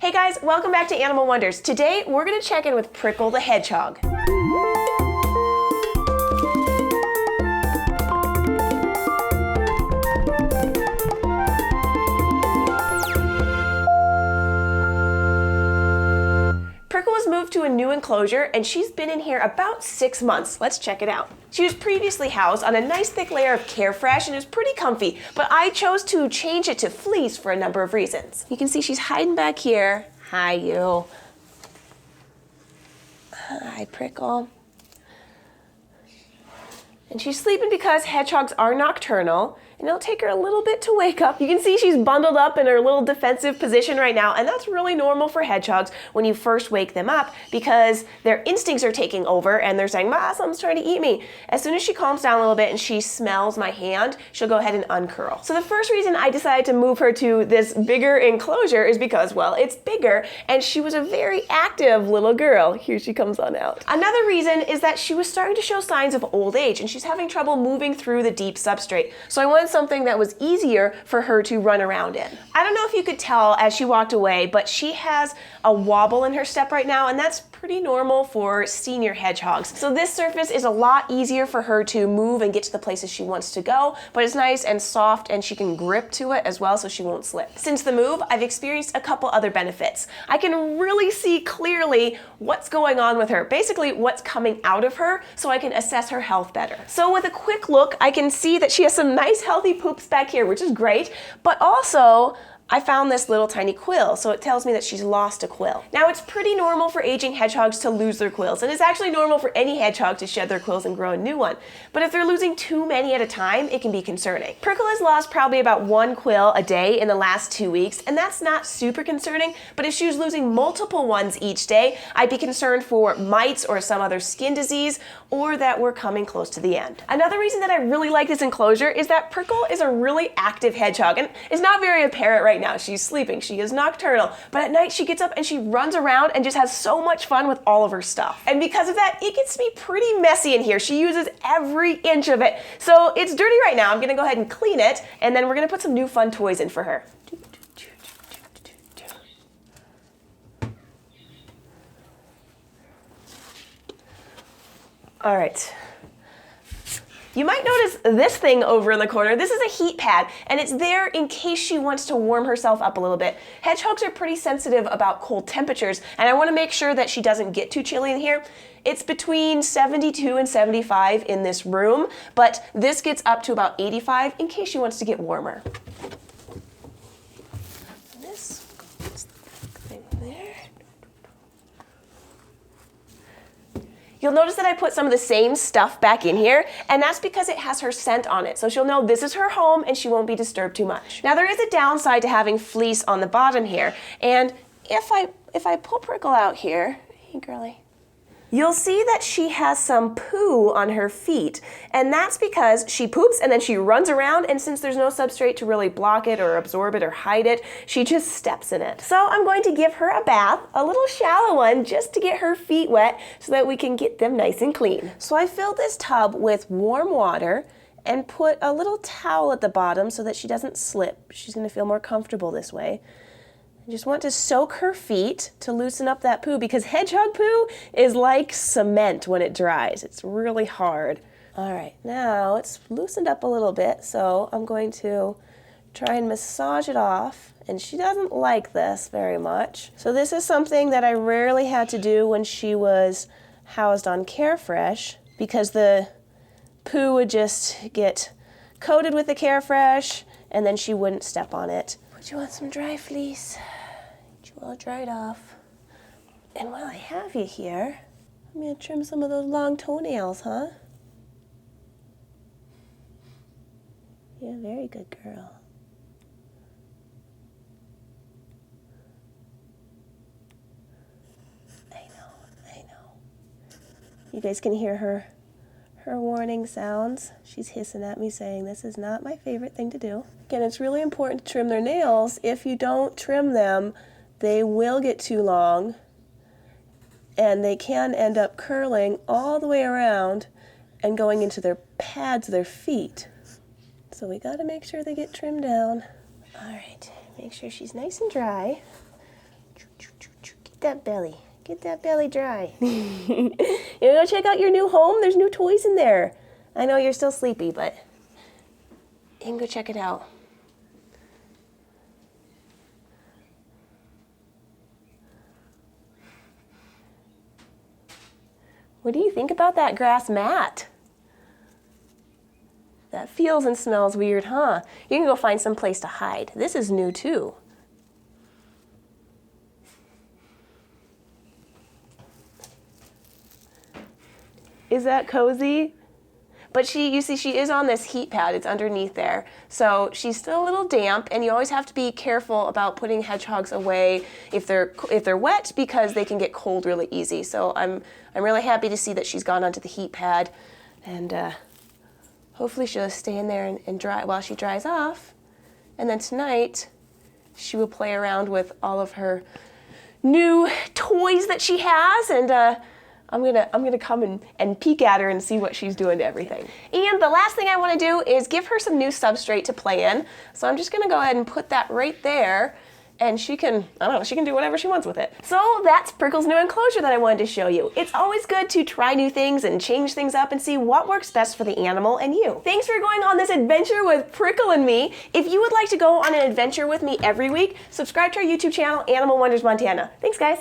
Hey guys, welcome back to Animal Wonders. Today we're going to check in with Prickle the Hedgehog. Prickle was moved to a new enclosure and she's been in here about 6 months. Let's check it out. She was previously housed on a nice thick layer of Carefresh and is pretty comfy, but I chose to change it to fleece for a number of reasons. You can see she's hiding back here. Hi, you. Hi, Prickle. And she's sleeping because hedgehogs are nocturnal, and it'll take her a little bit to wake up. You can see she's bundled up in her little defensive position right now, and that's really normal for hedgehogs when you first wake them up because their instincts are taking over and they're saying, "Ma, something's trying to eat me." As soon as she calms down a little bit and she smells my hand, she'll go ahead and uncurl. So the first reason I decided to move her to this bigger enclosure is because, well, it's bigger and she was a very active little girl. Here she comes on out. Another reason is that she was starting to show signs of old age and she's having trouble moving through the deep substrate. So I wanted something that was easier for her to run around in. I don't know if you could tell as she walked away, but she has a wobble in her step right now, and that's pretty normal for senior hedgehogs. So this surface is a lot easier for her to move and get to the places she wants to go, but it's nice and soft and she can grip to it as well so she won't slip. Since the move, I've experienced a couple other benefits. I can really see clearly what's going on with her, basically what's coming out of her, so I can assess her health better. So with a quick look, I can see that she has some nice healthy poops back here, which is great, but also I found this little tiny quill, so it tells me that she's lost a quill. Now, it's pretty normal for aging hedgehogs to lose their quills, and it's actually normal for any hedgehog to shed their quills and grow a new one. But if they're losing too many at a time, it can be concerning. Prickle has lost probably about 1 quill a day in the last 2 weeks, and that's not super concerning, but if she was losing multiple ones each day, I'd be concerned for mites or some other skin disease, or that we're coming close to the end. Another reason that I really like this enclosure is that Prickle is a really active hedgehog, and is not very apparent right now. She's sleeping, she is nocturnal, but at night she gets up and she runs around and just has so much fun with all of her stuff. And because of that, it gets to be pretty messy in here. She uses every inch of it. So it's dirty right now. I'm gonna go ahead and clean it, and then we're gonna put some new fun toys in for her. All right. You might notice this thing over in the corner. This is a heat pad, and it's there in case she wants to warm herself up a little bit. Hedgehogs are pretty sensitive about cold temperatures, and I want to make sure that she doesn't get too chilly in here. It's between 72 and 75 in this room, but this gets up to about 85 in case she wants to get warmer. This thing there. You'll notice that I put some of the same stuff back in here, and that's because it has her scent on it. So she'll know this is her home and she won't be disturbed too much. Now there is a downside to having fleece on the bottom here, and if I pull Prickle out here, hey girlie, you'll see that she has some poo on her feet, and that's because she poops and then she runs around, and since there's no substrate to really block it or absorb it or hide it, she just steps in it. So I'm going to give her a bath, a little shallow one, just to get her feet wet so that we can get them nice and clean. So I filled this tub with warm water and put a little towel at the bottom so that she doesn't slip. She's going to feel more comfortable this way. I just want to soak her feet to loosen up that poo, because hedgehog poo is like cement when it dries. It's really hard. All right, now it's loosened up a little bit, so I'm going to try and massage it off, and she doesn't like this very much. So this is something that I rarely had to do when she was housed on Carefresh, because the poo would just get coated with the Carefresh, and then she wouldn't step on it. Would you want some dry fleece? Get you all dried off. And while I have you here, I'm gonna trim some of those long toenails, huh? Yeah, very good girl. I know. You guys can hear her warning sounds. She's hissing at me saying, this is not my favorite thing to do. Again, it's really important to trim their nails. If you don't trim them, they will get too long, and they can end up curling all the way around and going into their pads of their feet. So we gotta make sure they get trimmed down. All right, make sure she's nice and dry. that belly. Get that belly dry. You wanna go check out your new home? There's new toys in there. I know you're still sleepy, but you can go check it out. What do you think about that grass mat? That feels and smells weird, huh? You can go find some place to hide. This is new too. Is that cozy? But you see, she is on this heat pad. It's underneath there. So she's still a little damp, and you always have to be careful about putting hedgehogs away if they're wet, because they can get cold really easy. So I'm really happy to see that she's gone onto the heat pad, and hopefully she'll stay in there and dry while she dries off. And then tonight, she will play around with all of her new toys that she has, and I'm gonna come and peek at her and see what she's doing to everything. And the last thing I want to do is give her some new substrate to play in. So I'm just gonna go ahead and put that right there, and she can, I don't know, she can do whatever she wants with it. So that's Prickle's new enclosure that I wanted to show you. It's always good to try new things and change things up and see what works best for the animal and you. Thanks for going on this adventure with Prickle and me. If you would like to go on an adventure with me every week, subscribe to our YouTube channel, Animal Wonders Montana. Thanks, guys.